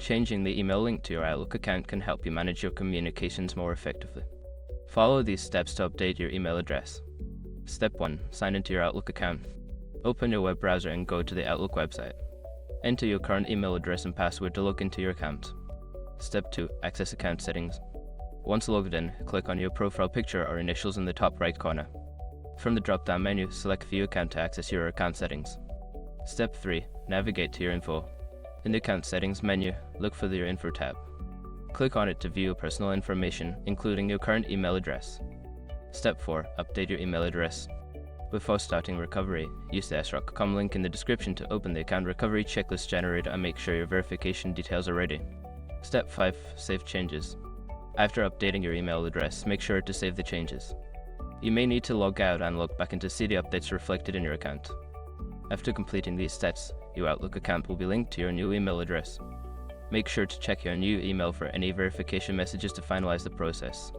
Changing the email link to your Outlook account can help you manage your communications more effectively. Follow these steps to update your email address. Step 1. Sign into your Outlook account. Open your web browser and go to the Outlook website. Enter your current email address and password to log into your account. Step 2. Access account settings. Once logged in, click on your profile picture or initials in the top right corner. From the drop-down menu, select View Account to access your account settings. Step 3. Navigate to your info. In the Account Settings menu, look for your Info tab. Click on it to view personal information, including your current email address. Step 4. Update your email address. Before starting recovery, use the sroc.com link in the description to open the account recovery checklist generator and make sure your verification details are ready. Step 5. Save changes. After updating your email address, make sure to save the changes. You may need to log out and log back in to see the updates reflected in your account. After completing these steps, your Outlook account will be linked to your new email address. Make sure to check your new email for any verification messages to finalize the process.